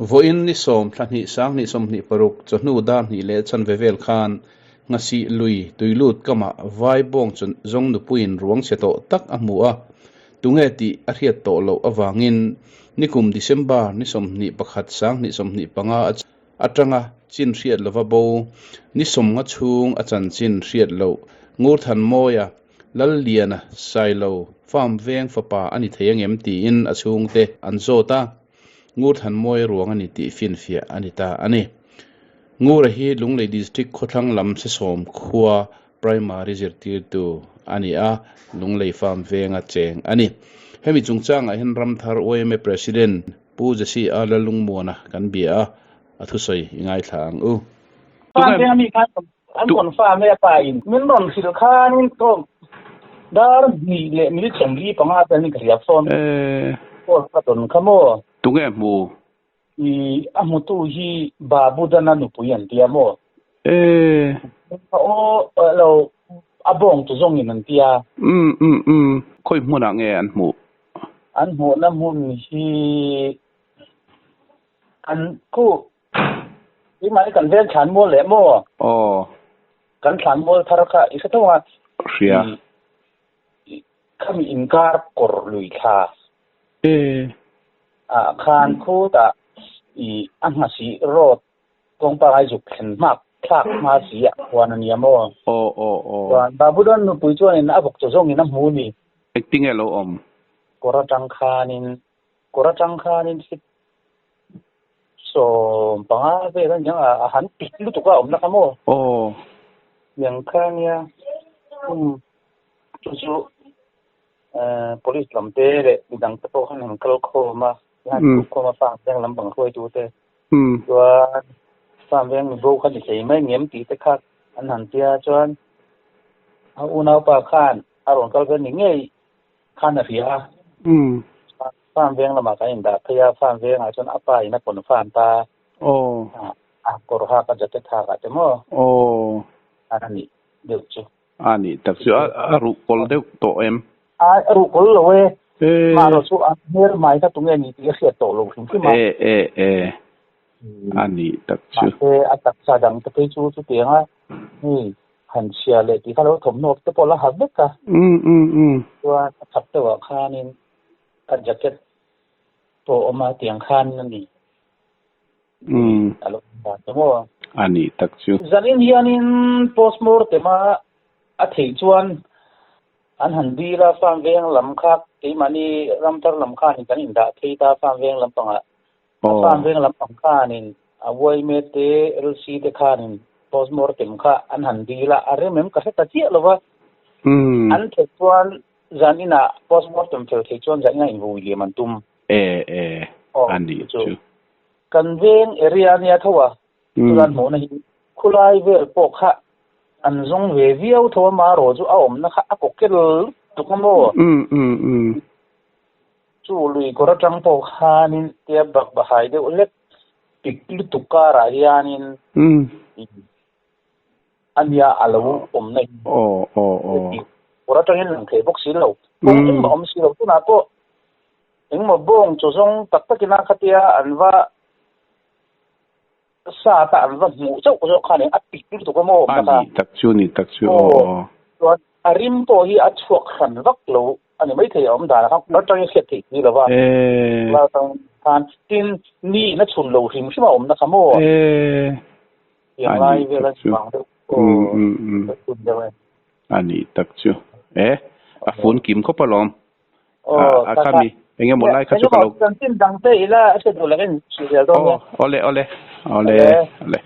voin ni som thani sang ni som ni paruk chonu dan ni le chan vevel khan ngasi lui tuilut kama vai bong chon zong nu puin ruang cheto tak amua tunge ti a riat to lo awangin nikum December ni som ni pakhat sang ni som ni panga atanga chin riat lova bo ni som nga chung achan chin riat lo ngur than moya lal liana sailo farm veng fapa ani theyang em ti in achung te anzota ngur than moi ruang ani ti fin fia anita ani ngur hi lunglei district khothlang lam se som khuwa primary zirtir tu ani a lunglei farm venga cheng ani hemi chungchang a hin ramthar OMA president pu jasi ala lungmona kan bia athusoi ingai thang u farm venga mi kan an kon farm me pa in min non sil khan to dar ni le mi chang li panga ta ni kriya son ko ka ton khamo tunge mu i amutu hi babu dana nu puyan tia mo o lo abong tu zong in tia khoi mu na nge an mu na mun hi an ku i mai kan ven chan mo le mo kan chan mo tharaka i sa tawa ria kami inkar kor lui kha khan khu ta i angasi road kong pa ai juk khen mak thak ma si ya wan ani mo wan babudan nu pui chuan in abok cho zong in mu ni acting elo kora tang khanin sit so panga ve ran yang a han pik lu tu ka na ka mo yang khan ya chu police lam te le bidang te po khan kal kho ma ko ma fa yang lam bang khoi tu te wa sam yang bo khan sei mai ngem ti te kha an han tia chuan a unau pa khan aron kal ben ni ngei khan a ria sam yang la ma ka in da phya sam yang a chuan apa ina kon fan ta kor ha ka jate tha ka te mo ani deu chu ani tak chu a ru kol deu to em ru kol lo we ma ro su a her mai ta tunge ni ti se to lo hin ki ma ani tak chu atak sa dang te chu te nga ni han sia le ti khalo thom nok te pola ha bek ka wa thap te wa khanin ka jacket to oma tiang khan ni alo ba to mo ani tak chu zanin hianin postmortem a thei chuan an han bi la fam veng lam khak ti mani ramtar lam khan kan in da thei ta fam veng lam panga fam veng lam pang khanin a woi me te lc te khanin postmortem kha an han bi la are mem ka ta chi lo wa an the chuan zanina postmortem thei chuan zanina in vui le man tum ani chu kan veng area nia thawa turan mo na hi khulai ver po kha an zong ve viau tho ma ro chu a om na kha a ko kel tu ko mo chu lui ko ra tang po khanin tia bak ba hai de ulet pik lu tu ka ra yanin ania alo om na ko ra tang hin the bok si lo ko om si lo tu na ko eng mo bong chu zong tak takina khatia anwa sa ta an va mu chau ko kha ne a pik tu ko mo ani tak chu to arim to hi a chuak khan vak lo ani mai thei om da kha no tang se thei ni lo wa la tang kan tin ni na chun lo him shima om na kha mo yang lai ve la bang de ani tak chu a phone kim ko palom a kami engem molai kha chu ko tin dang te ila se do la gen si do ole